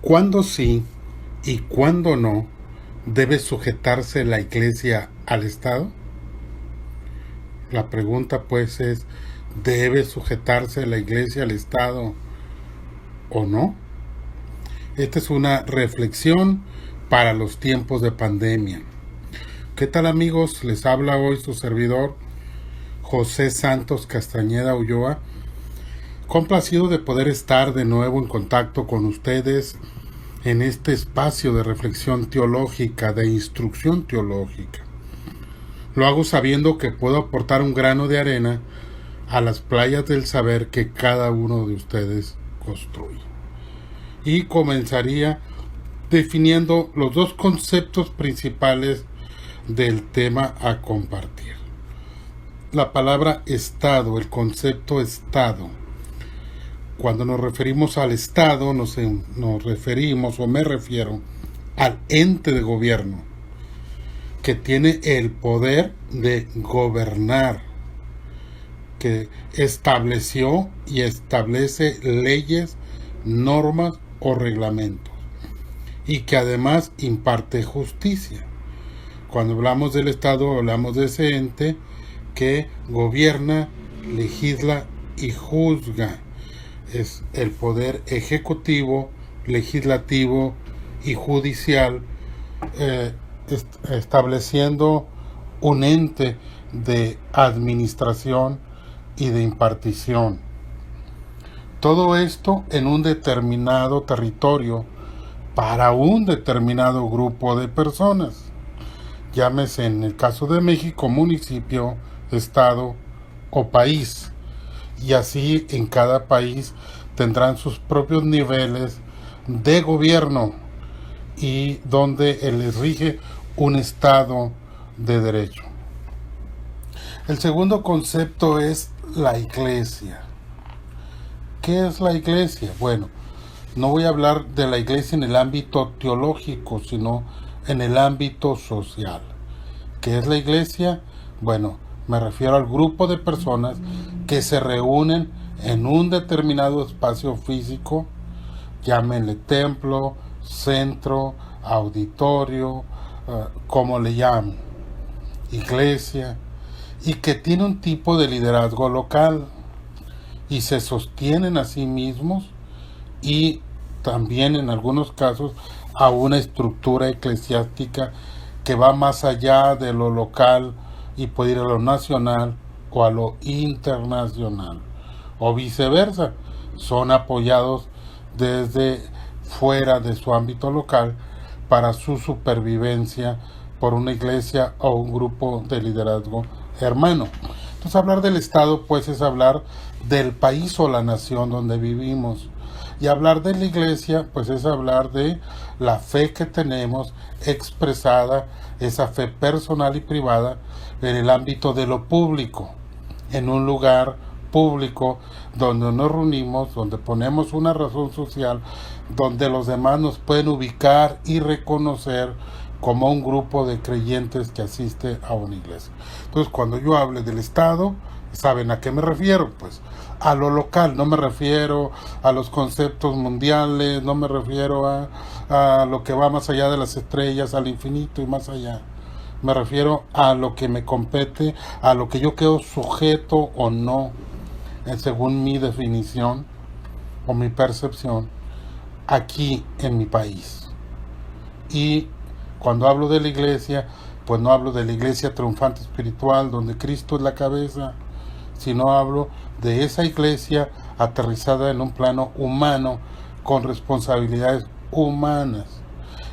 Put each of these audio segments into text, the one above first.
¿Cuándo sí y cuándo no debe sujetarse la Iglesia al Estado? La pregunta pues es, ¿debe sujetarse la Iglesia al Estado o no? Esta es una reflexión para los tiempos de pandemia. ¿Qué tal, amigos? Les habla hoy su servidor José Santos Castañeda Ulloa, complacido de poder estar de nuevo en contacto con ustedes en este espacio de reflexión teológica, de instrucción teológica. Lo hago sabiendo que puedo aportar un grano de arena a las playas del saber que cada uno de ustedes construye. Y comenzaría definiendo los dos conceptos principales del tema a compartir. La palabra Estado, el concepto Estado. Cuando nos referimos al Estado, nos referimos, o me refiero, al ente de gobierno que tiene el poder de gobernar, que estableció y establece leyes, normas o reglamentos, y que además imparte justicia. Cuando hablamos del Estado, hablamos de ese ente que gobierna, legisla y juzga. Es el poder ejecutivo, legislativo y judicial, estableciendo un ente de administración y de impartición. Todo esto en un determinado territorio para un determinado grupo de personas. Llámese en el caso de México municipio, estado o país. Y así en cada país tendrán sus propios niveles de gobierno y donde les rige un estado de derecho. El segundo concepto es la iglesia. ¿Qué es la iglesia? Bueno, no voy a hablar de la iglesia en el ámbito teológico, sino en el ámbito social. ¿Qué es la iglesia? Bueno, me refiero al grupo de personas que se reúnen en un determinado espacio físico, llámenle templo, centro, auditorio, como le llamen, iglesia, y que tiene un tipo de liderazgo local y se sostienen a sí mismos y también en algunos casos a una estructura eclesiástica que va más allá de lo local y puede ir a lo nacional o a lo internacional o viceversa. Son apoyados desde fuera de su ámbito local para su supervivencia por una iglesia o un grupo de liderazgo hermano. Entonces hablar del Estado pues es hablar del país o la nación donde vivimos. Y hablar de la iglesia, pues es hablar de la fe que tenemos expresada, esa fe personal y privada, en el ámbito de lo público, en un lugar público donde nos reunimos, donde ponemos una razón social, donde los demás nos pueden ubicar y reconocer como un grupo de creyentes que asiste a una iglesia. Entonces, cuando yo hable del Estado, ¿saben a qué me refiero? Pues a lo local, no me refiero a los conceptos mundiales, no me refiero a lo que va más allá de las estrellas, al infinito y más allá. Me refiero a lo que me compete, a lo que yo quedo sujeto o no, según mi definición o mi percepción, aquí en mi país. Y cuando hablo de la iglesia, pues no hablo de la iglesia triunfante espiritual, donde Cristo es la cabeza, sino hablo de esa iglesia aterrizada en un plano humano, con responsabilidades humanas,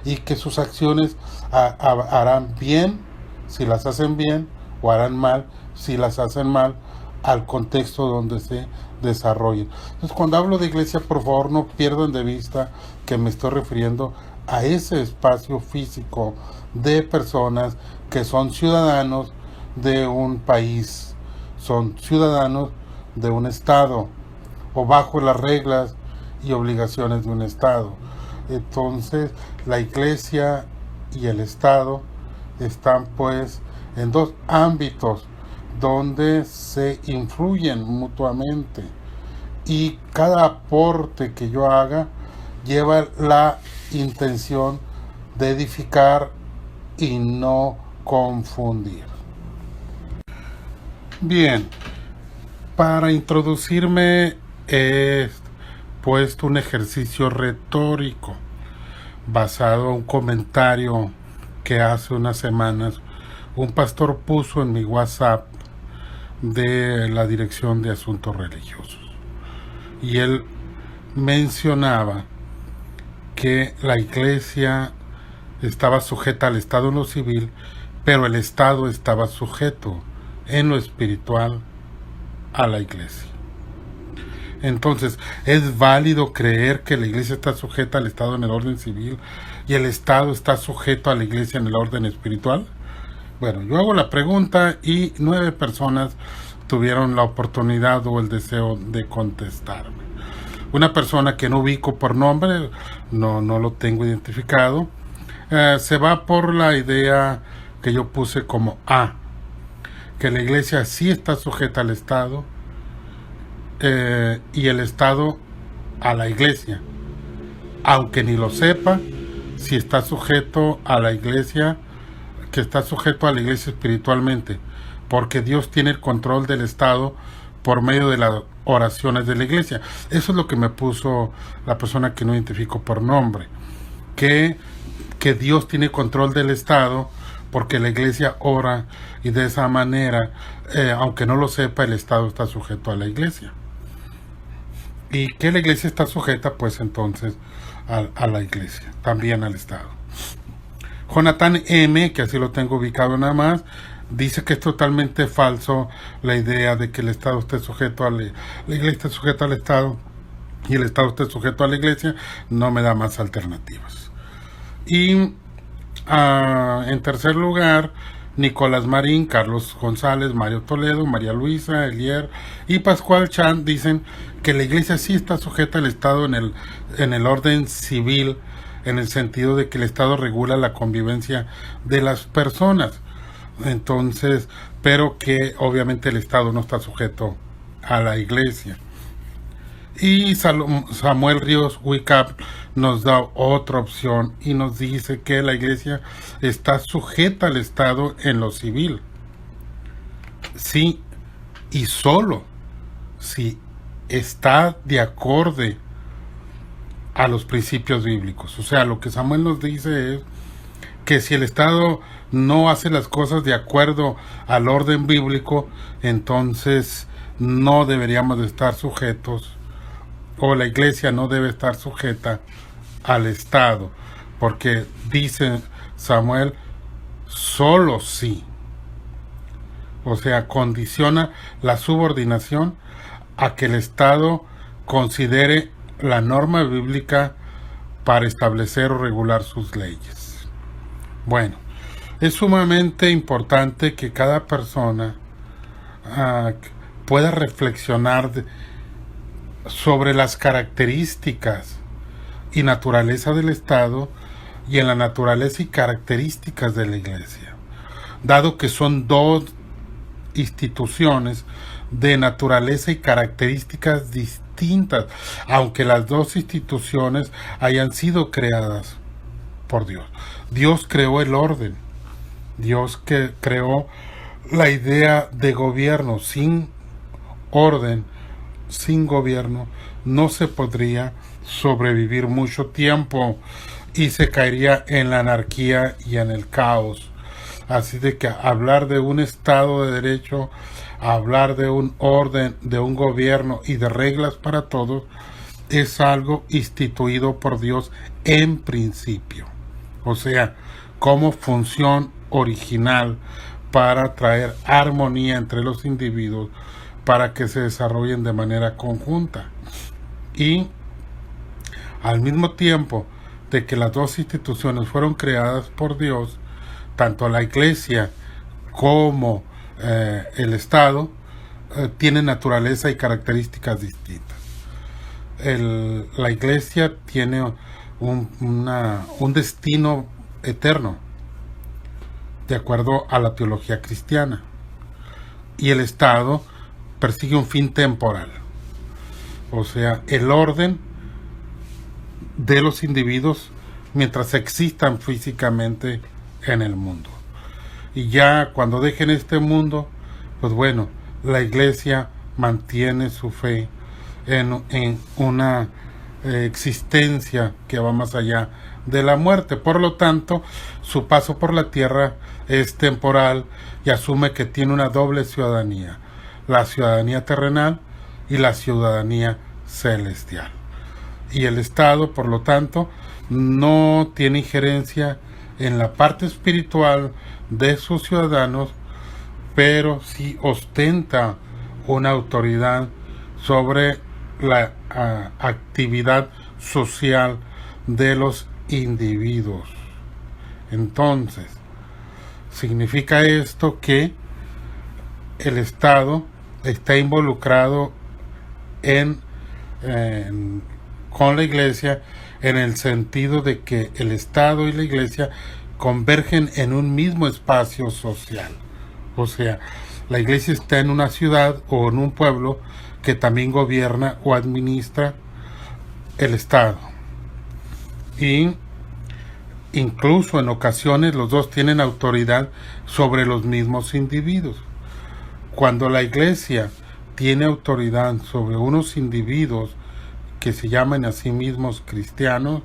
y que sus acciones harán bien si las hacen bien, o harán mal si las hacen mal, al contexto donde se desarrollen. Entonces, cuando hablo de iglesia, por favor no pierdan de vista que me estoy refiriendo a ese espacio físico de personas que son ciudadanos de un país, son ciudadanos de un estado o bajo las reglas y obligaciones de un estado. Entonces, la iglesia y el estado están pues en dos ámbitos donde se influyen mutuamente y cada aporte que yo haga lleva la intención de edificar y no confundir. Bien, para introducirme he puesto un ejercicio retórico basado en un comentario que hace unas semanas un pastor puso en mi WhatsApp de la Dirección de Asuntos Religiosos. Y él mencionaba que la iglesia estaba sujeta al Estado en lo civil, pero el Estado estaba sujeto en lo espiritual a la iglesia. Entonces, ¿es válido creer que la iglesia está sujeta al Estado en el orden civil y el Estado está sujeto a la iglesia en el orden espiritual? Bueno, yo hago la pregunta y 9 personas tuvieron la oportunidad o el deseo de contestarme. Una persona que no ubico por nombre, no lo tengo identificado, se va por la idea que yo puse como A, que la iglesia sí está sujeta al Estado y el Estado a la iglesia, aunque ni lo sepa, si está sujeto a la iglesia, que está sujeto a la iglesia espiritualmente, porque Dios tiene el control del Estado por medio de las oraciones de la iglesia. Eso es lo que me puso la persona que no identifico por nombre, que Dios tiene control del Estado porque la iglesia ora y de esa manera, aunque no lo sepa, el Estado está sujeto a la iglesia. Y que la iglesia está sujeta, pues entonces, a la iglesia, también al Estado. Jonathan M., que así lo tengo ubicado nada más, dice que es totalmente falso la idea de que el Estado esté sujeto a la iglesia esté sujeta al Estado y el Estado esté sujeto a la iglesia. No me da más alternativas. Y en tercer lugar, Nicolás Marín, Carlos González, Mario Toledo, María Luisa, Elier y Pascual Chan dicen que la iglesia sí está sujeta al Estado en el orden civil, en el sentido de que el Estado regula la convivencia de las personas. Entonces, pero que obviamente el Estado no está sujeto a la iglesia. Y Samuel Ríos Wicap nos da otra opción y nos dice que la iglesia está sujeta al Estado en lo civil. Sí, y solo si está de acuerdo a los principios bíblicos. O sea, lo que Samuel nos dice es que si el Estado no hace las cosas de acuerdo al orden bíblico, entonces no deberíamos de estar sujetos, o la iglesia no debe estar sujeta al Estado, porque dice Samuel, solo sí. O sea, condiciona la subordinación a que el Estado considere la norma bíblica para establecer o regular sus leyes. Bueno, es sumamente importante que cada persona pueda reflexionar sobre las características y naturaleza del Estado y en la naturaleza y características de la iglesia, dado que son dos instituciones de naturaleza y características distintas, aunque las dos instituciones hayan sido creadas por Dios. Dios creó el orden, Dios creó la idea de gobierno. Sin orden, sin gobierno, no se podría sobrevivir mucho tiempo y se caería en la anarquía y en el caos. Así de que hablar de un Estado de Derecho, hablar de un orden, de un gobierno y de reglas para todos, es algo instituido por Dios en principio. O sea, como función original para traer armonía entre los individuos, para que se desarrollen de manera conjunta. Y al mismo tiempo de que las dos instituciones fueron creadas por Dios, tanto la iglesia como el Estado tienen naturaleza y características distintas. La iglesia tiene un destino eterno, de acuerdo a la teología cristiana, y el Estado persigue un fin temporal. O sea, el orden de los individuos mientras existan físicamente en el mundo. Y ya cuando dejen este mundo, pues bueno, la Iglesia mantiene su fe en una existencia que va más allá de la muerte. Por lo tanto, su paso por la tierra es temporal y asume que tiene una doble ciudadanía: la ciudadanía terrenal y la ciudadanía celestial. Y el Estado, por lo tanto, no tiene injerencia en la parte espiritual de sus ciudadanos, pero sí ostenta una autoridad sobre la actividad social de los individuos. Entonces, significa esto que el Estado está involucrado con la Iglesia, en el sentido de que el Estado y la Iglesia convergen en un mismo espacio social. O sea, la Iglesia está en una ciudad o en un pueblo que también gobierna o administra el Estado. Y incluso en ocasiones los dos tienen autoridad sobre los mismos individuos. Cuando la Iglesia tiene autoridad sobre unos individuos que se llaman a sí mismos cristianos,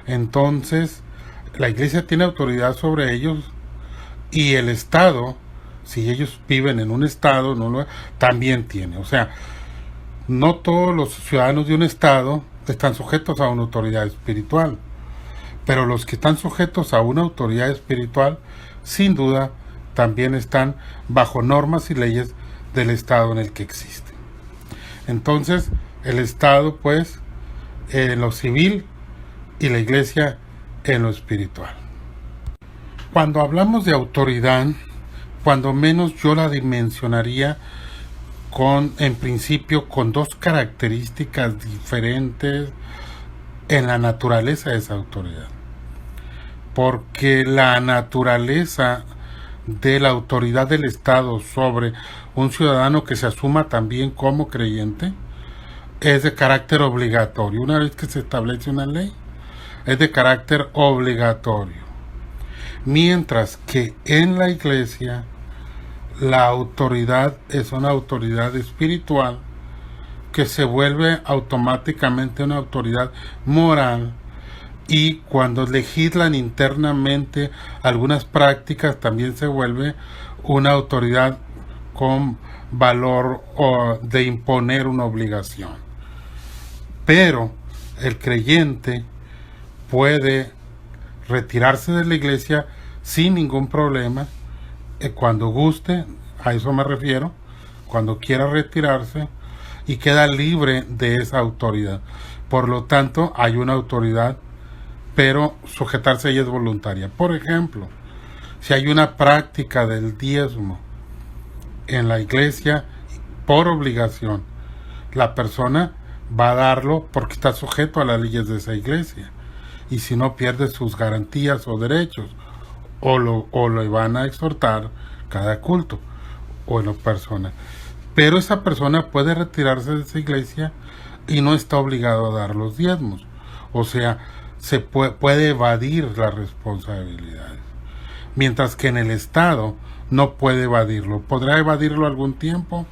entonces la Iglesia tiene autoridad sobre ellos, y el Estado, si ellos viven en un Estado, también tiene. O sea, no todos los ciudadanos de un Estado están sujetos a una autoridad espiritual, pero los que están sujetos a una autoridad espiritual, sin duda, también están bajo normas y leyes del Estado en el que existen. Entonces, el Estado, pues, en lo civil, y la Iglesia en lo espiritual. Cuando hablamos de autoridad, cuando menos yo la dimensionaría en principio, con dos características diferentes en la naturaleza de esa autoridad. Porque la naturaleza de la autoridad del Estado sobre un ciudadano que se asuma también como creyente es de carácter obligatorio. Una vez que se establece una ley, es de carácter obligatorio. Mientras que en la Iglesia la autoridad es una autoridad espiritual que se vuelve automáticamente una autoridad moral, y cuando legislan internamente algunas prácticas también se vuelve una autoridad con valor de imponer una obligación. Pero el creyente puede retirarse de la Iglesia sin ningún problema, cuando guste, a eso me refiero, cuando quiera retirarse, y queda libre de esa autoridad. Por lo tanto, hay una autoridad, pero sujetarse a ella es voluntaria. Por ejemplo, si hay una práctica del diezmo en la Iglesia por obligación, la persona va a darlo porque está sujeto a las leyes de esa Iglesia, y si no, pierde sus garantías o derechos, o lo van a exhortar cada culto o en la persona. Pero esa persona puede retirarse de esa Iglesia y no está obligado a dar los diezmos. O sea, se puede evadir las responsabilidades. Mientras que en el Estado no puede evadirlo. Podrá evadirlo algún tiempo,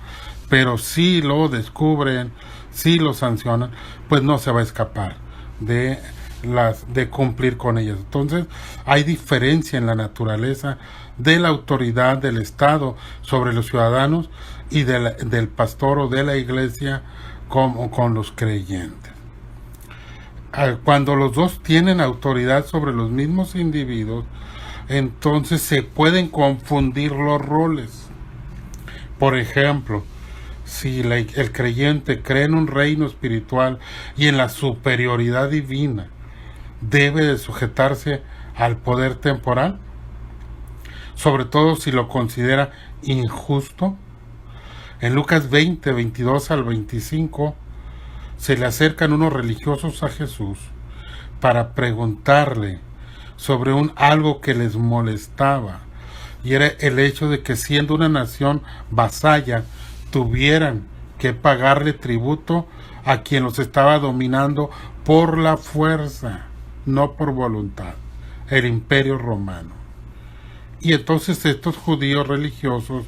pero si lo descubren, si lo sancionan, pues no se va a escapar de cumplir con ellas. Entonces, hay diferencia en la naturaleza de la autoridad del Estado sobre los ciudadanos y del pastor o de la Iglesia con los creyentes. Cuando los dos tienen autoridad sobre los mismos individuos, entonces se pueden confundir los roles. Por ejemplo, si el creyente cree en un reino espiritual y en la superioridad divina, ¿debe de sujetarse al poder temporal? Sobre todo si lo considera injusto. En Lucas 20, 22 al 25, se le acercan unos religiosos a Jesús para preguntarle sobre algo que les molestaba, y era el hecho de que, siendo una nación vasalla, tuvieran que pagarle tributo a quien los estaba dominando por la fuerza, no por voluntad, el imperio romano. Y entonces estos judíos religiosos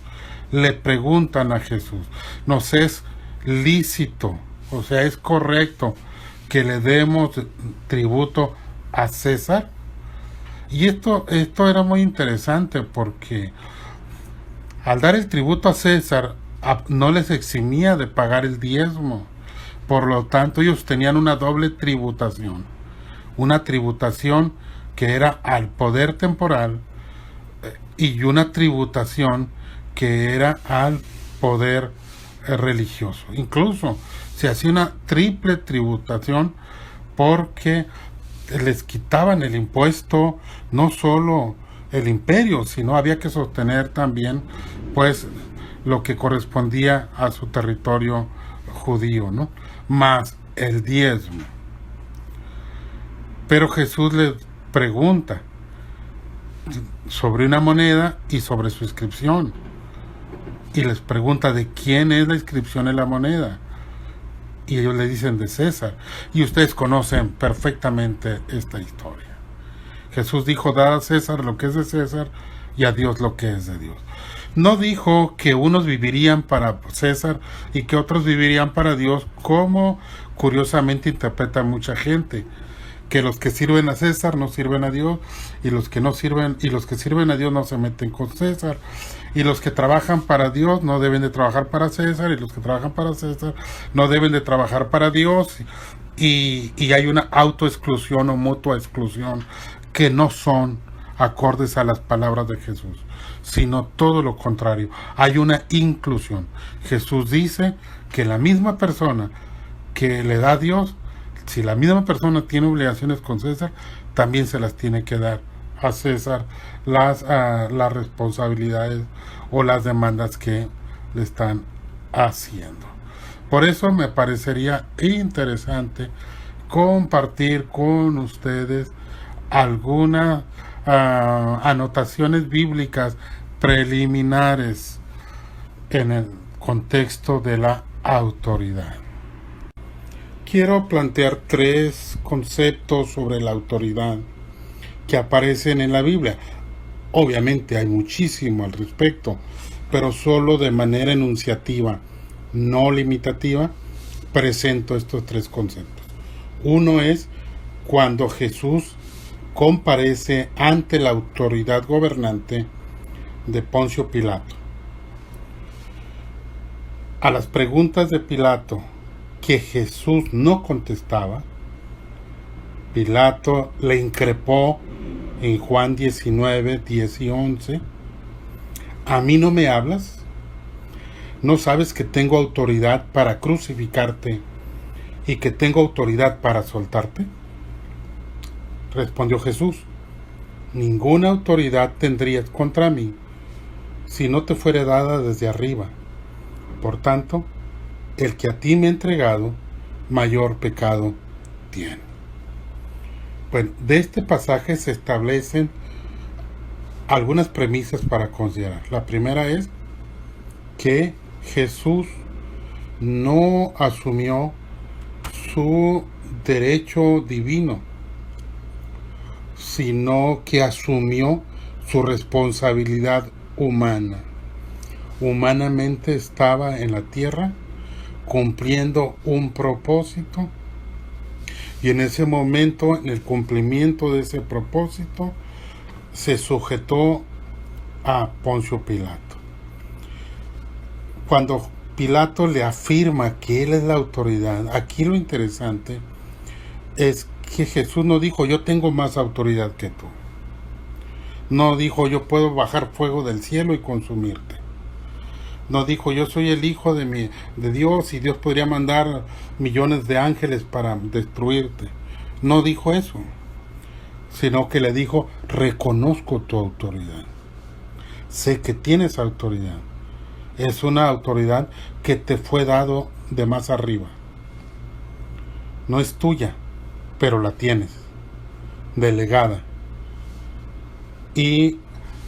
le preguntan a Jesús, ¿nos es lícito, o sea, es correcto que le demos tributo a César? Y esto era muy interesante porque al dar el tributo a César no les eximía de pagar el diezmo. Por lo tanto, ellos tenían una doble tributación. Una tributación que era al poder temporal y una tributación que era al poder religioso. Incluso se hacía una triple tributación porque les quitaban el impuesto, no solo el imperio, sino había que sostener también pues lo que correspondía a su territorio judío, ¿no? Más el diezmo. Pero Jesús les pregunta sobre una moneda y sobre su inscripción. Y les pregunta de quién es la inscripción en la moneda. Y ellos le dicen de César. Y ustedes conocen perfectamente esta historia. Jesús dijo, dad a César lo que es de César y a Dios lo que es de Dios. No dijo que unos vivirían para César y que otros vivirían para Dios, como curiosamente interpreta mucha gente, que los que sirven a César no sirven a Dios, y los que no sirven, y los que sirven a Dios no se meten con César, y los que trabajan para Dios no deben de trabajar para César, y los que trabajan para César no deben de trabajar para Dios, y hay una autoexclusión o mutua exclusión que no son acordes a las palabras de Jesús, sino todo lo contrario. Hay una inclusión. Jesús dice que la misma persona que le da a Dios, si la misma persona tiene obligaciones con César, también se las tiene que dar a César las responsabilidades o las demandas que le están haciendo. Por eso me parecería interesante compartir con ustedes algunas anotaciones bíblicas preliminares en el contexto de la autoridad. Quiero plantear 3 conceptos sobre la autoridad que aparecen en la Biblia. Obviamente hay muchísimo al respecto, pero solo de manera enunciativa, no limitativa, presento estos 3 conceptos. Uno es cuando Jesús comparece ante la autoridad gobernante de Poncio Pilato. A las preguntas de Pilato que Jesús no contestaba, Pilato le increpó en Juan 19, 10 y 11, ¿a mí no me hablas? ¿No sabes que tengo autoridad para crucificarte y que tengo autoridad para soltarte? Respondió Jesús, ninguna autoridad tendrías contra mí si no te fuera dada desde arriba. Por tanto, el que a ti me ha entregado, mayor pecado tiene. Bueno, de este pasaje se establecen algunas premisas para considerar. La primera es que Jesús no asumió su derecho divino, sino que asumió su responsabilidad humana. Humanamente estaba en la tierra cumpliendo un propósito, y en ese momento, en el cumplimiento de ese propósito, se sujetó a Poncio Pilato. Cuando Pilato le afirma que él es la autoridad, aquí lo interesante es que Jesús no dijo yo tengo más autoridad que tú. No dijo yo puedo bajar fuego del cielo y consumirte. No dijo yo soy el hijo de Dios y Dios podría mandar millones de ángeles para destruirte. No dijo eso, sino que le dijo reconozco tu autoridad. Sé que tienes autoridad. Es una autoridad que te fue dado de más arriba. No es tuya, pero la tienes, delegada. Y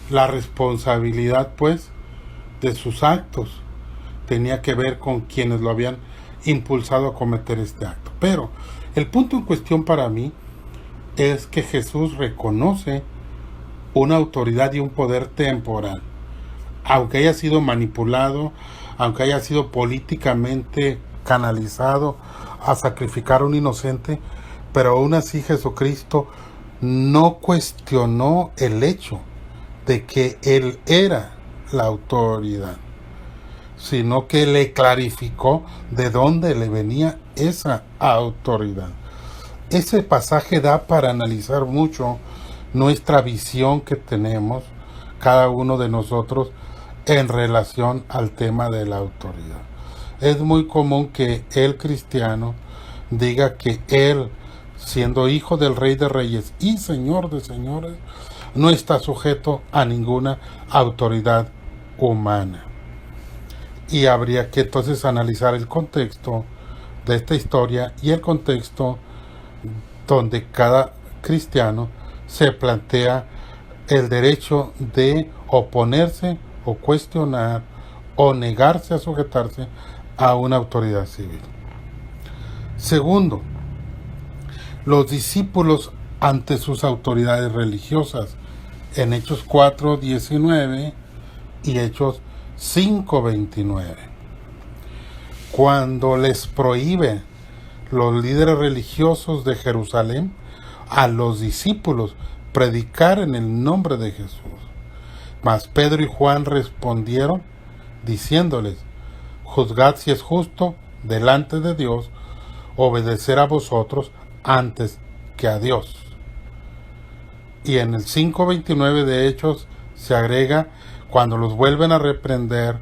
la responsabilidad, pues, de sus actos tenía que ver con quienes lo habían impulsado a cometer este acto. Pero El punto en cuestión para mí es que Jesús reconoce una autoridad y un poder temporal, aunque haya sido manipulado, aunque haya sido políticamente canalizado a sacrificar a un inocente, pero aún así Jesucristo no cuestionó el hecho de que Él era la autoridad, sino que le clarificó de dónde le venía esa autoridad. Ese pasaje da para analizar mucho nuestra visión que tenemos cada uno de nosotros en relación al tema de la autoridad. Es muy común que el cristiano diga que él, siendo hijo del Rey de Reyes y Señor de Señores, no está sujeto a ninguna autoridad humana. Y habría que entonces analizar el contexto de esta historia y el contexto donde cada cristiano se plantea el derecho de oponerse o cuestionar o negarse a sujetarse a una autoridad civil. Segundo, los discípulos ante sus autoridades religiosas en Hechos 4:19 y Hechos 5:29. Cuando les prohíbe los líderes religiosos de Jerusalén a los discípulos predicar en el nombre de Jesús. Mas Pedro y Juan respondieron diciéndoles: juzgad si es justo delante de Dios obedecer a vosotros antes que a Dios. Y en el 5:29 de Hechos se agrega: cuando los vuelven a reprender,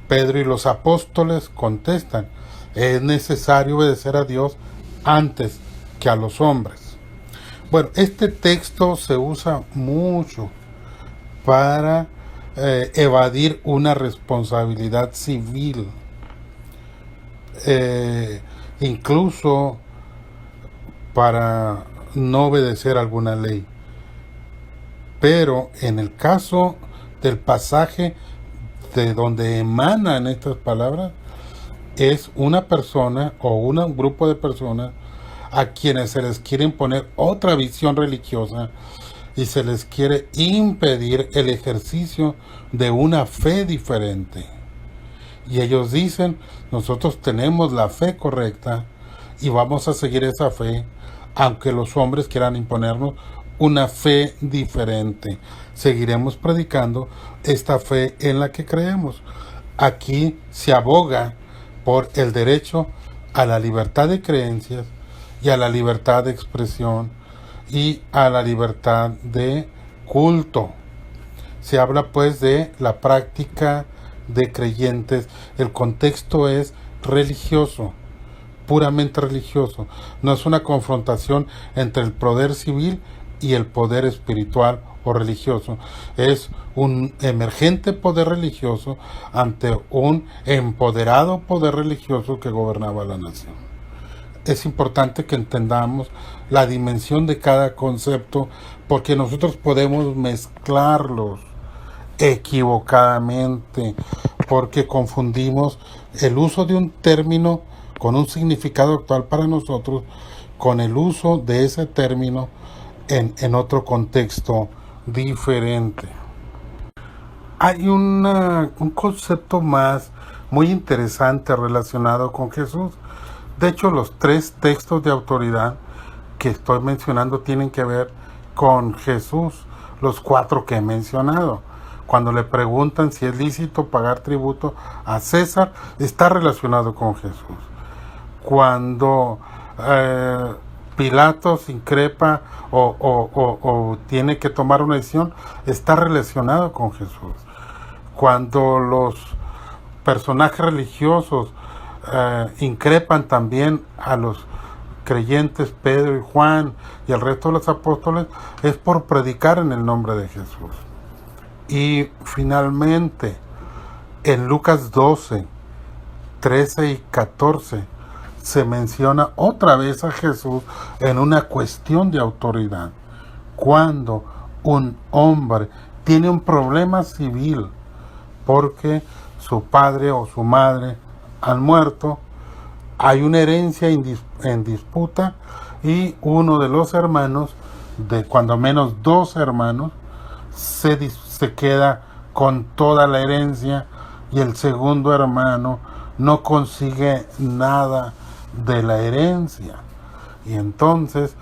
Pedro y los apóstoles contestan: es necesario obedecer a Dios antes que a los hombres. Bueno, este texto se usa mucho para evadir una responsabilidad civil, incluso para no obedecer alguna ley. Pero en el caso del pasaje de donde emanan estas palabras, es una persona o un grupo de personas a quienes se les quiere imponer otra visión religiosa y se les quiere impedir el ejercicio de una fe diferente. Y ellos dicen: nosotros tenemos la fe correcta y vamos a seguir esa fe, aunque los hombres quieran imponernos una fe diferente. Seguiremos predicando esta fe en la que creemos. Aquí se aboga por el derecho a la libertad de creencias y a la libertad de expresión y a la libertad de culto. Se habla pues de la práctica de creyentes. El contexto es religioso, puramente religioso. No es una confrontación entre el poder civil y el poder espiritual o religioso. Es un emergente poder religioso ante un empoderado poder religioso que gobernaba la nación. Es importante que entendamos la dimensión de cada concepto, porque nosotros podemos mezclarlos equivocadamente, porque confundimos el uso de un término con un significado actual para nosotros con el uso de ese término en otro contexto diferente. Hay un concepto más muy interesante relacionado con Jesús. De hecho, los 3 textos de autoridad que estoy mencionando tienen que ver con Jesús, los 4 que he mencionado. Cuando le preguntan si es lícito pagar tributo a César, está relacionado con Jesús. Cuando Pilatos increpa o tiene que tomar una decisión, está relacionado con Jesús. Cuando los personajes religiosos increpan también a los creyentes Pedro y Juan y el resto de los apóstoles, es por predicar en el nombre de Jesús. Y finalmente, en Lucas 12, 13 y 14, se menciona otra vez a Jesús en una cuestión de autoridad. Cuando un hombre tiene un problema civil porque su padre o su madre han muerto, hay una herencia en disputa y uno de los hermanos, de cuando menos dos hermanos, se queda con toda la herencia y el segundo hermano no consigue nada de la herencia. Y entonces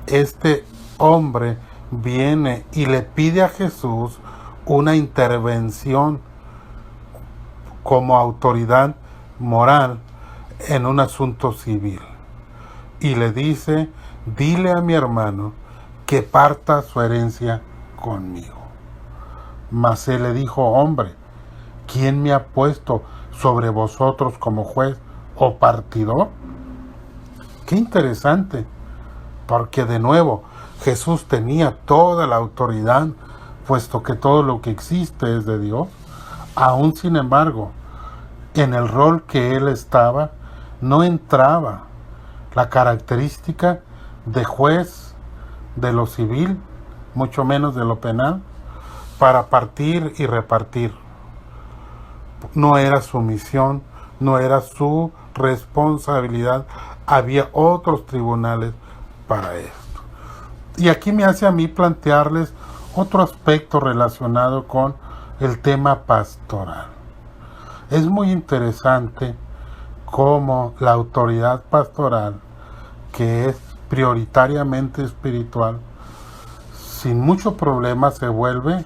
este hombre viene y le pide a Jesús una intervención como autoridad moral en un asunto civil. Y le dice, dile a mi hermano que parta su herencia conmigo. Mas él le dijo, hombre, ¿quién me ha puesto sobre vosotros como juez o partidor? Qué interesante, porque de nuevo Jesús tenía toda la autoridad, puesto que todo lo que existe es de Dios. Aún sin embargo, en el rol que él estaba, no entraba la característica de juez de lo civil, mucho menos de lo penal, para partir y repartir. No era su misión, no era su responsabilidad. Había otros tribunales para esto. Y aquí me hace a mí plantearles otro aspecto relacionado con el tema pastoral. Es muy interesante cómo la autoridad pastoral, que es prioritariamente espiritual, sin mucho problema se vuelve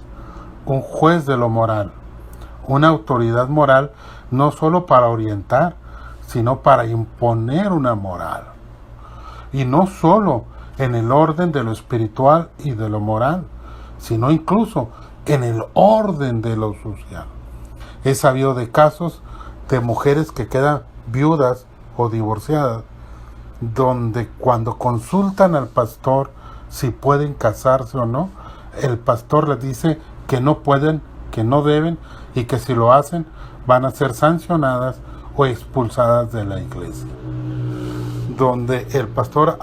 un juez de lo moral, una autoridad moral no solo para orientar, sino para imponer una moral. Y no solo en el orden de lo espiritual y de lo moral, sino incluso en el orden de lo social. He sabido de casos de mujeres que quedan viudas o divorciadas, donde cuando consultan al pastor si pueden casarse o no, el pastor les dice que no pueden, que no deben y que si lo hacen van a ser sancionadas o expulsadas de la iglesia. Donde el pastor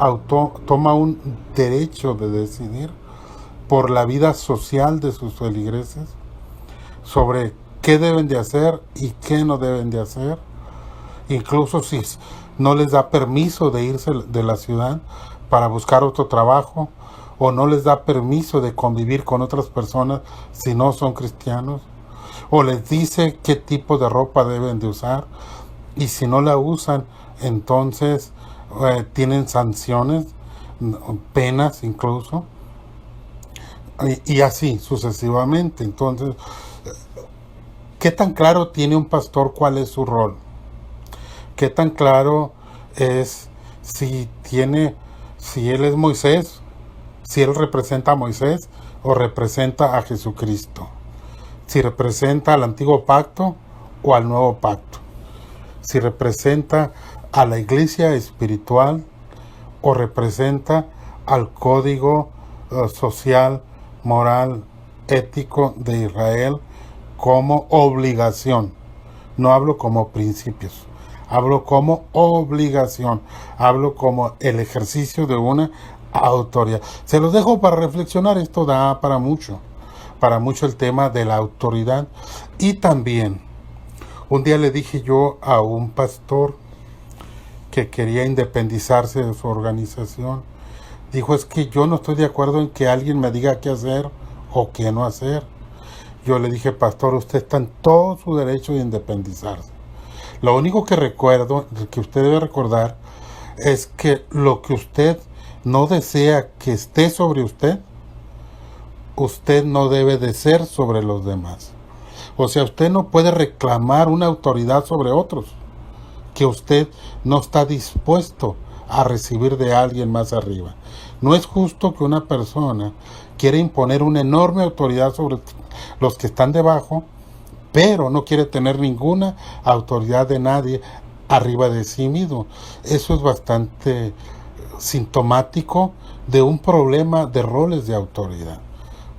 toma un derecho de decidir por la vida social de sus feligreses sobre qué deben de hacer y qué no deben de hacer, incluso si no les da permiso de irse de la ciudad para buscar otro trabajo, o no les da permiso de convivir con otras personas si no son cristianos, o les dice qué tipo de ropa deben de usar, y si no la usan, entonces tienen sanciones, penas incluso, y así sucesivamente. Entonces, ¿qué tan claro tiene un pastor cuál es su rol? ¿Qué tan claro es si él es Moisés, si él representa a Moisés o representa a Jesucristo? Si representa al antiguo pacto o al nuevo pacto. Si representa a la iglesia espiritual o representa al código social, moral, ético de Israel como obligación. No hablo como principios, hablo como obligación, hablo como el ejercicio de una autoridad. Se los dejo para reflexionar, esto da para mucho el tema de la autoridad. Y también, un día le dije yo a un pastor que quería independizarse de su organización, dijo, es que yo no estoy de acuerdo en que alguien me diga qué hacer o qué no hacer. Yo le dije, pastor, usted está en todo su derecho de independizarse. Lo único que recuerdo, que usted debe recordar, es que lo que usted no desea que esté sobre usted, usted no debe de ser sobre los demás. O sea, usted no puede reclamar una autoridad sobre otros que usted no está dispuesto a recibir de alguien más arriba. No es justo que una persona quiera imponer una enorme autoridad sobre los que están debajo, pero no quiere tener ninguna autoridad de nadie arriba de sí mismo. Eso es bastante sintomático de un problema de roles de autoridad.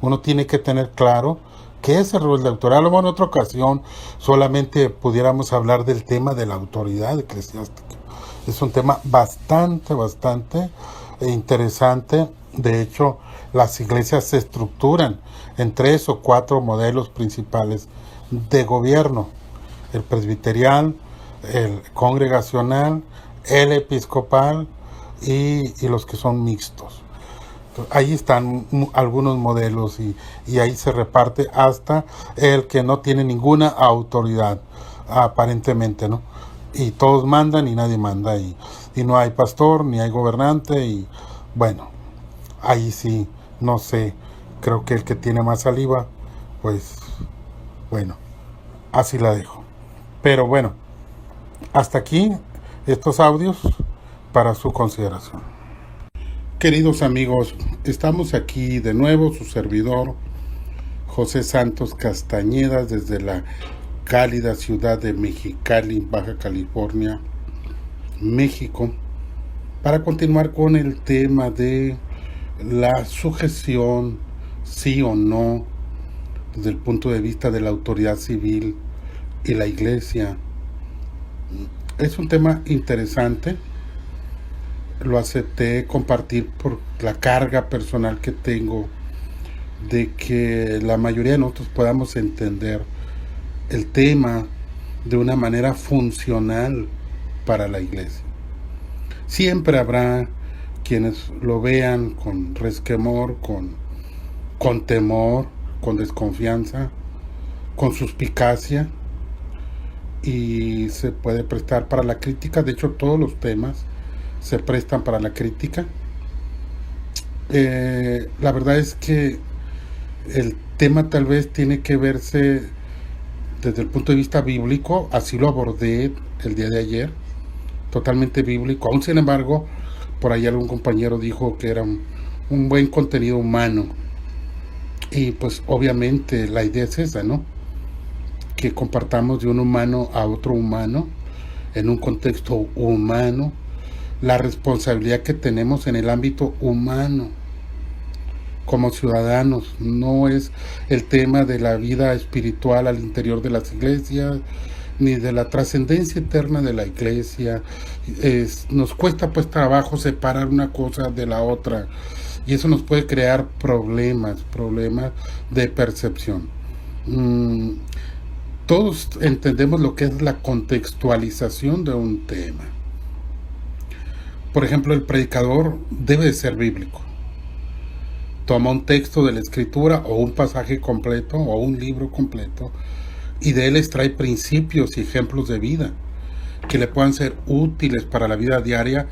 Uno tiene que tener claro qué es el rol de autoridad. A lo mejor en otra ocasión solamente pudiéramos hablar del tema de la autoridad eclesiástica. Es un tema bastante interesante. De hecho, las iglesias se estructuran en 3 o 4 modelos principales de gobierno: el presbiterial, el congregacional, el episcopal y los que son mixtos. Ahí están algunos modelos y ahí se reparte hasta el que no tiene ninguna autoridad, aparentemente, ¿no? Y todos mandan y nadie manda, y no hay pastor ni hay gobernante, y bueno, ahí sí, no sé, creo que el que tiene más saliva, pues bueno, así la dejo. Pero bueno, hasta aquí estos audios para su consideración. Queridos amigos, estamos aquí de nuevo, su servidor José Santos Castañeda, desde la cálida ciudad de Mexicali, Baja California, México, para continuar con el tema de la sujeción, sí o no, desde el punto de vista de la autoridad civil y la iglesia. Es un tema interesante. Lo acepté compartir por la carga personal que tengo de que la mayoría de nosotros podamos entender el tema de una manera funcional para la iglesia. Siempre habrá quienes lo vean con resquemor, con temor, con desconfianza, con suspicacia, y se puede prestar para la crítica. De hecho, todos los temas se prestan para la crítica. La verdad es que el tema tal vez tiene que verse desde el punto de vista bíblico, así lo abordé el día de ayer, totalmente bíblico. Aún sin embargo, por ahí algún compañero dijo que era un buen contenido humano, y pues obviamente la idea es esa, ¿no? Que compartamos de un humano a otro humano, en un contexto humano, la responsabilidad que tenemos en el ámbito humano como ciudadanos. No es el tema de la vida espiritual al interior de las iglesias, ni de la trascendencia eterna de la iglesia. Nos cuesta pues trabajo separar una cosa de la otra, y eso nos puede crear problemas de percepción. Todos entendemos lo que es la contextualización de un tema. Por ejemplo, el predicador debe de ser bíblico. Toma un texto de la escritura o un pasaje completo o un libro completo, y de él extrae principios y ejemplos de vida que le puedan ser útiles para la vida diaria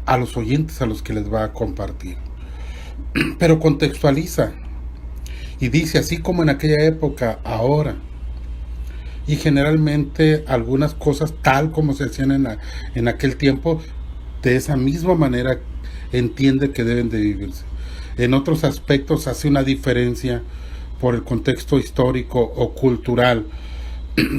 a los oyentes a los que les va a compartir. Pero contextualiza y dice, así como en aquella época, ahora. Y generalmente algunas cosas tal como se hacían en aquel tiempo, de esa misma manera entiende que deben de vivirse. En otros aspectos hace una diferencia por el contexto histórico o cultural,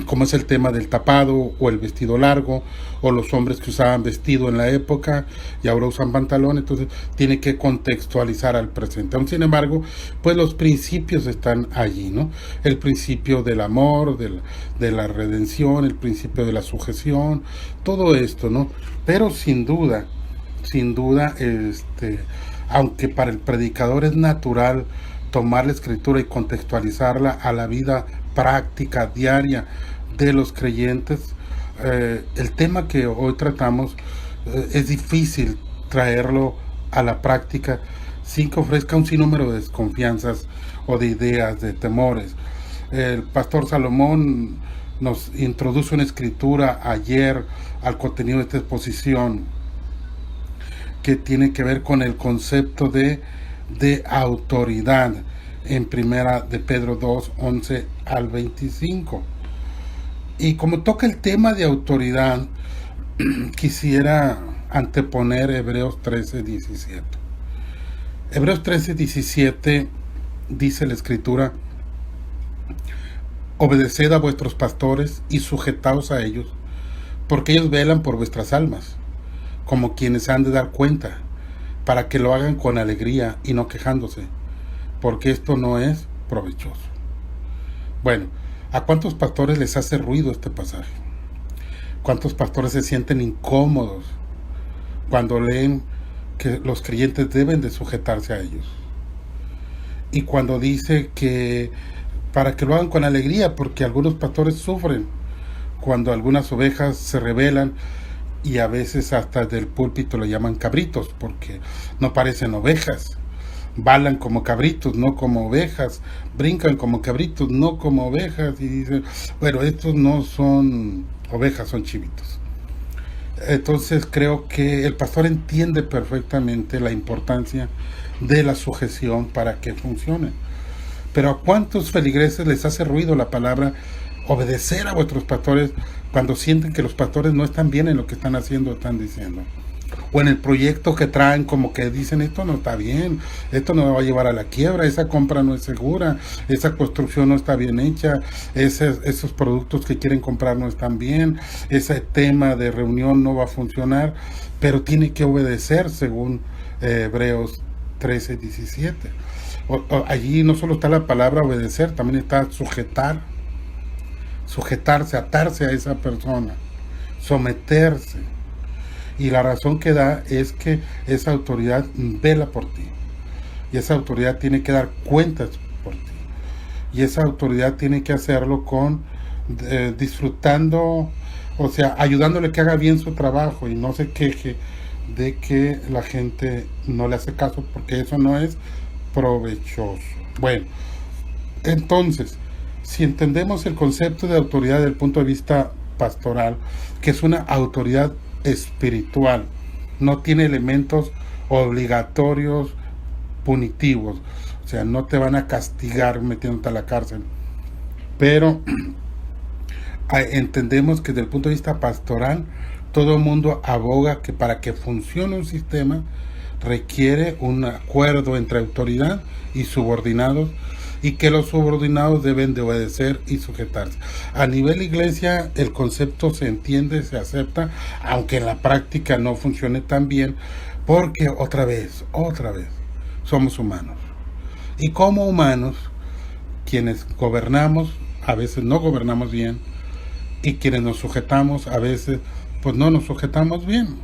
como es el tema del tapado o el vestido largo, o los hombres que usaban vestido en la época y ahora usan pantalón. Entonces tiene que contextualizar al presente. Aún sin embargo, pues los principios están allí, ¿no? El principio del amor, de la redención, el principio de la sujeción, todo esto, ¿no? Pero sin duda, aunque para el predicador es natural tomar la escritura y contextualizarla a la vida práctica diaria de los creyentes, el tema que hoy tratamos es difícil traerlo a la práctica sin que ofrezca un sinnúmero de desconfianzas o de ideas, de temores. El pastor Salomón nos introduce una escritura ayer al contenido de esta exposición que tiene que ver con el concepto de autoridad en primera de Pedro 2, 11 al 25. Y como toca el tema de autoridad, quisiera anteponer Hebreos 13, 17. Hebreos 13, 17 dice la escritura: obedeced a vuestros pastores y sujetaos a ellos, porque ellos velan por vuestras almas, como quienes han de dar cuenta, para que lo hagan con alegría y no quejándose, porque esto no es provechoso. Bueno, ¿a cuántos pastores les hace ruido este pasaje? ¿Cuántos pastores se sienten incómodos cuando leen que los creyentes deben de sujetarse a ellos? Y cuando dice que para que lo hagan con alegría, porque algunos pastores sufren cuando algunas ovejas se rebelan y a veces hasta del púlpito lo llaman cabritos porque no parecen ovejas. Balan como cabritos, no como ovejas, brincan como cabritos, no como ovejas, y dicen, bueno, estos no son ovejas, son chivitos. Entonces creo que el pastor entiende perfectamente la importancia de la sujeción para que funcione. Pero ¿a cuántos feligreses les hace ruido la palabra obedecer a vuestros pastores cuando sienten que los pastores no están bien en lo que están haciendo o están diciendo? O en el proyecto que traen, como que dicen, esto no está bien, esto no va a llevar a la quiebra, esa compra no es segura, esa construcción no está bien hecha, esos productos que quieren comprar no están bien, ese tema de reunión no va a funcionar, pero tiene que obedecer según Hebreos 13:17. Allí no solo está la palabra obedecer, también está sujetarse, atarse a esa persona, someterse. Y la razón que da es que esa autoridad vela por ti. Y esa autoridad tiene que dar cuentas por ti. Y esa autoridad tiene que hacerlo con disfrutando, o sea, ayudándole que haga bien su trabajo y no se queje de que la gente no le hace caso, porque eso no es provechoso. Bueno, entonces, si entendemos el concepto de autoridad desde el punto de vista pastoral, que es una autoridad espiritual, no tiene elementos obligatorios punitivos, o sea, no te van a castigar metiéndote a la cárcel, pero entendemos que desde el punto de vista pastoral todo el mundo aboga que para que funcione un sistema requiere un acuerdo entre autoridad y subordinados, y que los subordinados deben de obedecer y sujetarse. A nivel iglesia el concepto se entiende, se acepta, aunque en la práctica no funcione tan bien, porque otra vez, somos humanos. Y como humanos, quienes gobernamos, a veces no gobernamos bien, y quienes nos sujetamos, a veces pues no nos sujetamos bien.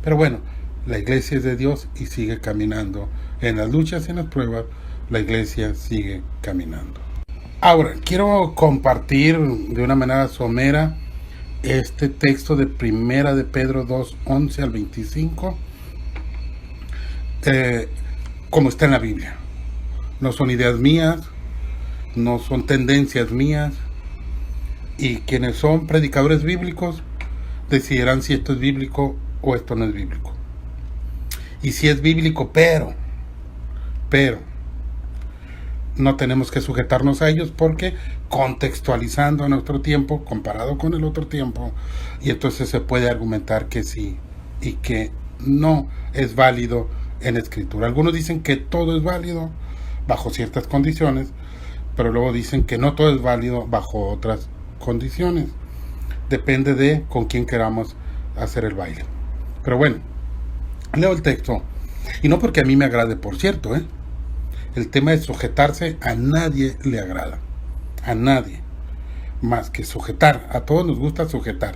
Pero bueno, la iglesia es de Dios y sigue caminando. En las luchas y en las pruebas, la iglesia sigue caminando. Ahora, quiero compartir de una manera somera este texto de Primera de Pedro 2:11 al 25, como está en la Biblia. No son ideas mías, no son tendencias mías, y quienes son predicadores bíblicos decidirán si esto es bíblico o esto no es bíblico. Y si es bíblico, pero no tenemos que sujetarnos a ellos, porque contextualizando nuestro tiempo comparado con el otro tiempo, y entonces se puede argumentar que sí y que no es válido en escritura. Algunos dicen que todo es válido bajo ciertas condiciones, pero luego dicen que no todo es válido bajo otras condiciones. Depende de con quién queramos hacer el baile. Pero bueno, leo el texto, y no porque a mí me agrade, por cierto, el tema de sujetarse a nadie le agrada, a nadie, más que sujetar. A todos nos gusta sujetar,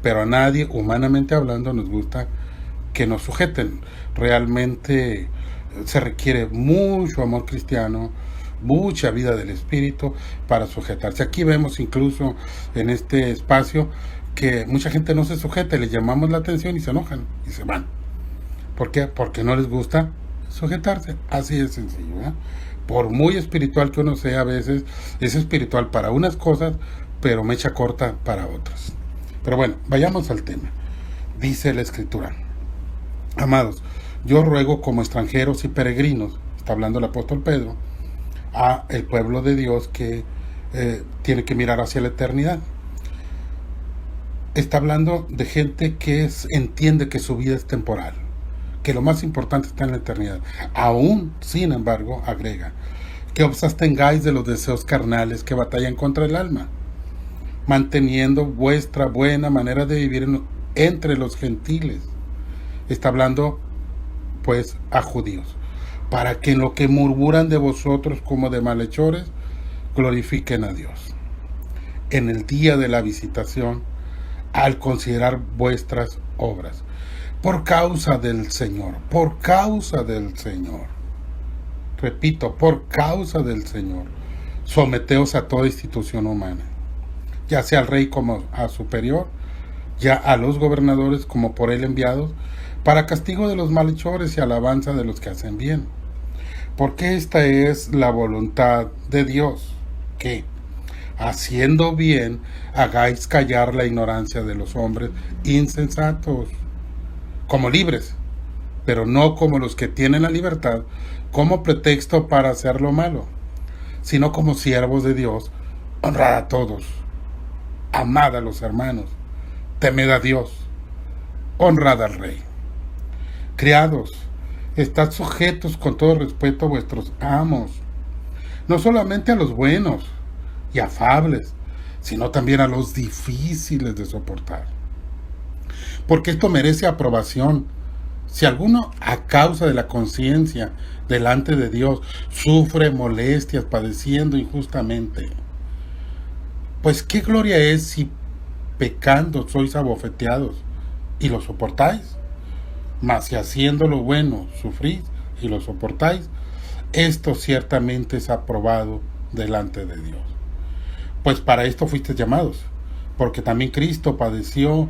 pero a nadie, humanamente hablando, nos gusta que nos sujeten. Realmente se requiere mucho amor cristiano, mucha vida del espíritu para sujetarse. Aquí vemos incluso en este espacio que mucha gente no se sujeta, les llamamos la atención y se enojan y se van. ¿Por qué? Porque no les gusta sujetarse. Así de sencillo, ¿eh? Por muy espiritual que uno sea, a veces es espiritual para unas cosas, pero mecha corta para otras. Pero bueno, vayamos al tema. Dice la Escritura: amados, yo ruego como extranjeros y peregrinos, está hablando el apóstol Pedro, a el pueblo de Dios que tiene que mirar hacia la eternidad. Está hablando de gente que entiende que su vida es temporal, que lo más importante está en la eternidad. Aún, sin embargo, agrega, que os abstengáis de los deseos carnales que batallan contra el alma, manteniendo vuestra buena manera de vivir entre los gentiles. Está hablando, pues, a judíos, para que en lo que murmuran de vosotros como de malhechores, glorifiquen a Dios en el día de la visitación, al considerar vuestras obras. Por causa del Señor, repito, por causa del Señor, someteos a toda institución humana, ya sea al rey como a superior, ya a los gobernadores como por él enviados, para castigo de los malhechores y alabanza de los que hacen bien. Porque esta es la voluntad de Dios, que, haciendo bien, hagáis callar la ignorancia de los hombres insensatos, como libres, pero no como los que tienen la libertad como pretexto para hacer lo malo, sino como siervos de Dios. Honrad a todos, amad a los hermanos, temed a Dios, honrad al Rey. Criados, estad sujetos con todo respeto a vuestros amos, no solamente a los buenos y afables, sino también a los difíciles de soportar. Porque esto merece aprobación. Si alguno, a causa de la conciencia delante de Dios, sufre molestias padeciendo injustamente, pues qué gloria es si pecando sois abofeteados y lo soportáis. Mas si haciendo lo bueno sufrís y lo soportáis, esto ciertamente es aprobado delante de Dios. Pues para esto fuisteis llamados, porque también Cristo padeció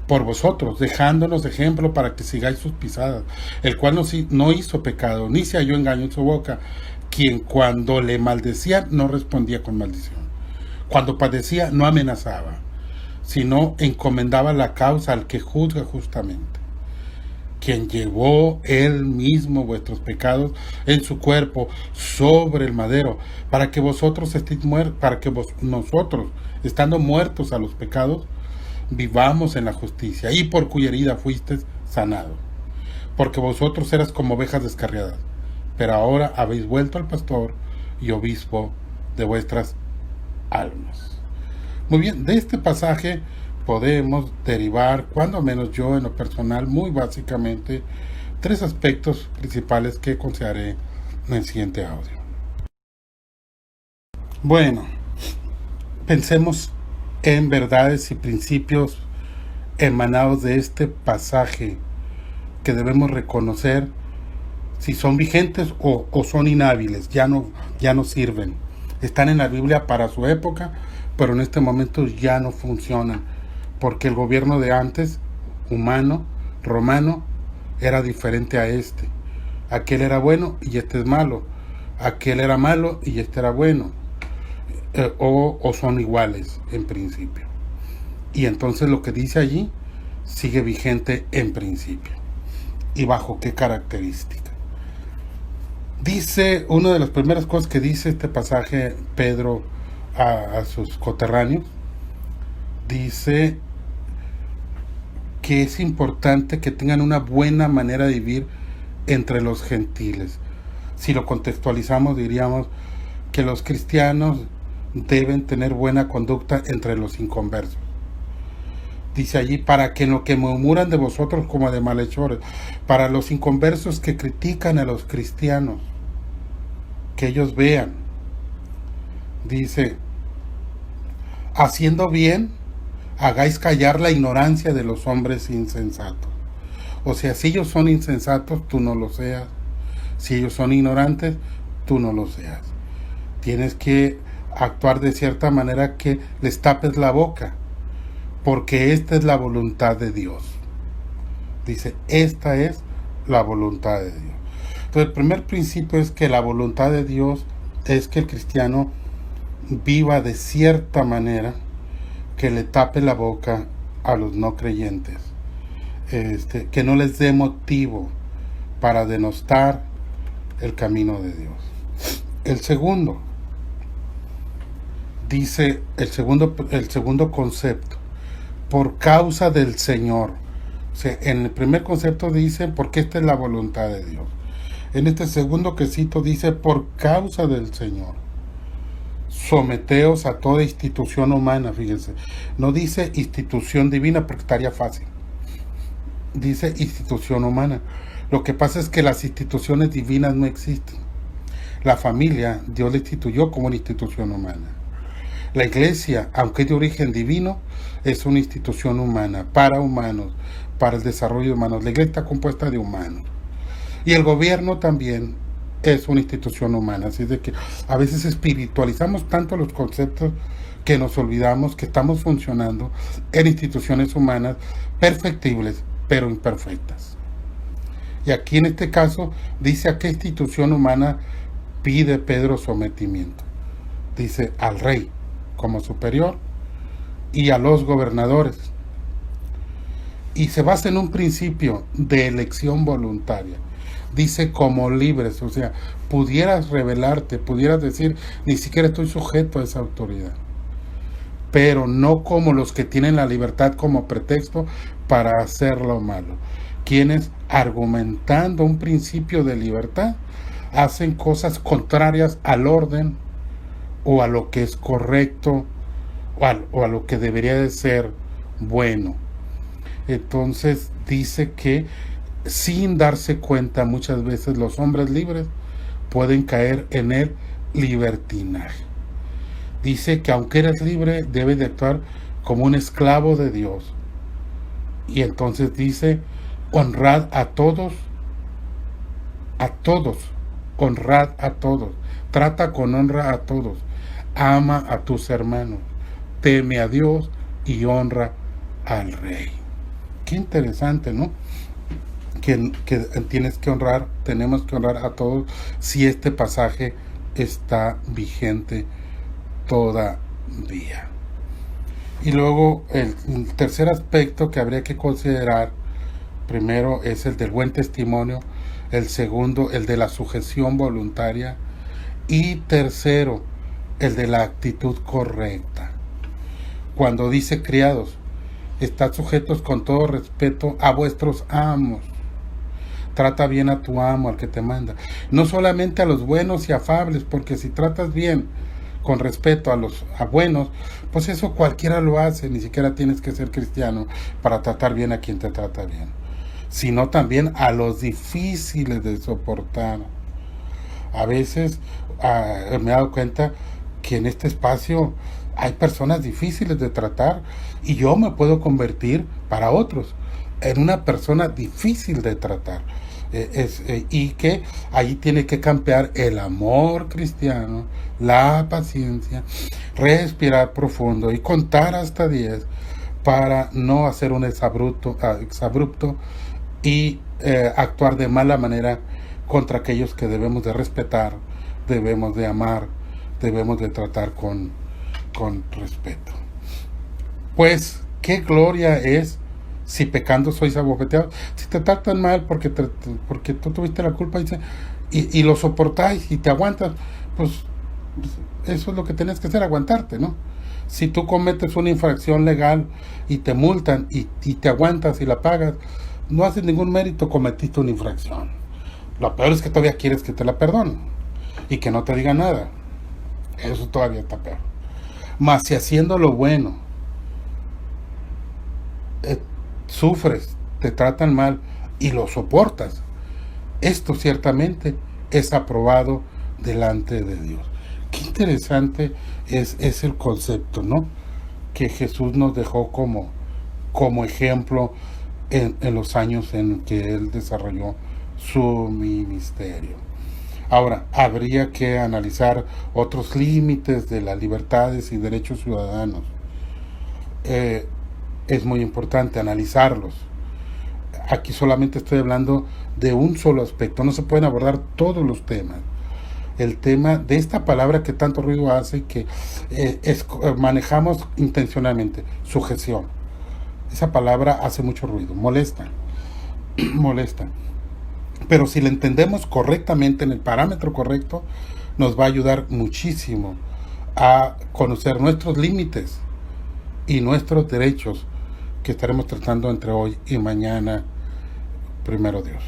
por vosotros, dejándonos ejemplo para que sigáis sus pisadas, el cual no hizo pecado, ni se halló engaño en su boca, quien cuando le maldecían no respondía con maldición, cuando padecía no amenazaba, sino encomendaba la causa al que juzga justamente, quien llevó él mismo vuestros pecados en su cuerpo sobre el madero, para que vosotros estéis muertos, nosotros, estando muertos a los pecados, vivamos en la justicia, y por cuya herida fuisteis sanados. Porque vosotros eras como ovejas descarriadas, pero ahora habéis vuelto al pastor y obispo de vuestras almas. Muy bien, de este pasaje podemos derivar, cuando menos yo en lo personal, muy básicamente, 3 aspectos principales que consideraré en el siguiente audio. Bueno, pensemos en verdades y principios emanados de este pasaje que debemos reconocer si son vigentes o son inhábiles, ya no sirven. Están en la Biblia para su época, pero en este momento ya no funcionan, porque el gobierno de antes, humano, romano, era diferente a este. Aquel era bueno y este es malo. Aquel era malo y este era bueno. O son iguales en principio. Y entonces lo que dice allí sigue vigente en principio. ¿Y bajo qué característica? Dice, una de las primeras cosas que dice este pasaje Pedro a sus coterráneos, dice que es importante que tengan una buena manera de vivir entre los gentiles. Si lo contextualizamos, diríamos que los cristianos deben tener buena conducta entre los inconversos. Dice allí, para que en lo que murmuran de vosotros como de malhechores, para los inconversos que critican a los cristianos, que ellos vean. Dice, haciendo bien, hagáis callar la ignorancia de los hombres insensatos. O sea, si ellos son insensatos, tú no lo seas. Si ellos son ignorantes, tú no lo seas. Tienes que actuar de cierta manera que les tapes la boca, porque esta es la voluntad de Dios. Dice, esta es la voluntad de Dios. Entonces, el primer principio es que la voluntad de Dios es que el cristiano viva de cierta manera que le tape la boca a los no creyentes, que no les dé motivo para denostar el camino de Dios. El segundo, dice el segundo concepto, por causa del Señor. O sea, en el primer concepto dice, porque esta es la voluntad de Dios. En este segundo que cito dice, por causa del Señor. Someteos a toda institución humana, fíjense. No dice institución divina porque estaría fácil. Dice institución humana. Lo que pasa es que las instituciones divinas no existen. La familia, Dios la instituyó como una institución humana. La iglesia, aunque es de origen divino, es una institución humana, para humanos, para el desarrollo de humanos. La iglesia está compuesta de humanos. Y el gobierno también es una institución humana. Así de que a veces espiritualizamos tanto los conceptos que nos olvidamos que estamos funcionando en instituciones humanas perfectibles, pero imperfectas. Y aquí en este caso dice a qué institución humana pide Pedro sometimiento. Dice al rey como superior y a los gobernadores. Y se basa en un principio de elección voluntaria. Dice como libres, o sea, pudieras rebelarte, pudieras decir, ni siquiera estoy sujeto a esa autoridad. Pero no como los que tienen la libertad como pretexto para hacer lo malo. Quienes, argumentando un principio de libertad, hacen cosas contrarias al orden o a lo que es correcto o a lo que debería de ser bueno. Entonces dice que sin darse cuenta muchas veces los hombres libres pueden caer en el libertinaje. Dice que aunque eres libre debes de actuar como un esclavo de Dios. Y entonces dice, honrad a todos, honrad a todos, trata con honra a todos, ama a tus hermanos, teme a Dios y honra al rey. Qué interesante, ¿no? Que tienes que honrar, tenemos que honrar a todos si este pasaje está vigente todavía. Y luego el tercer aspecto que habría que considerar, primero es el del buen testimonio, el segundo el de la sujeción voluntaria y tercero el de la actitud correcta. Cuando dice criados, estad sujetos con todo respeto a vuestros amos. Trata bien a tu amo, al que te manda. No solamente a los buenos y afables, porque si tratas bien, con respeto a buenos, pues eso cualquiera lo hace, ni siquiera tienes que ser cristiano para tratar bien a quien te trata bien. Sino también a los difíciles de soportar. A veces me he dado cuenta que en este espacio hay personas difíciles de tratar y yo me puedo convertir para otros en una persona difícil de tratar. Y que ahí tiene que campear el amor cristiano, la paciencia, respirar profundo y contar hasta 10 para no hacer un exabrupto y actuar de mala manera contra aquellos que debemos de respetar, debemos de amar, debemos de tratar con respeto. Pues qué gloria es si pecando sois abofeteados, si te tratan mal porque tú tuviste la culpa y lo soportáis y te aguantas, pues eso es lo que tienes que hacer, aguantarte, ¿no? Si tú cometes una infracción legal y te multan y te aguantas y la pagas, no haces ningún mérito, cometiste una infracción. Lo peor es que todavía quieres que te la perdonen y que no te digan nada. Eso todavía está peor. Mas si haciendo lo bueno sufres, te tratan mal y lo soportas, esto ciertamente es aprobado delante de Dios. Qué interesante es el concepto, ¿no? Que Jesús nos dejó como ejemplo en los años en que Él desarrolló su ministerio. Ahora, habría que analizar otros límites de las libertades y derechos ciudadanos. Es muy importante analizarlos. Aquí solamente estoy hablando de un solo aspecto, no se pueden abordar todos los temas. El tema de esta palabra que tanto ruido hace, que manejamos intencionalmente, sujeción. Esa palabra hace mucho ruido, molesta. Pero si la entendemos correctamente, en el parámetro correcto, nos va a ayudar muchísimo a conocer nuestros límites y nuestros derechos que estaremos tratando entre hoy y mañana, primero Dios.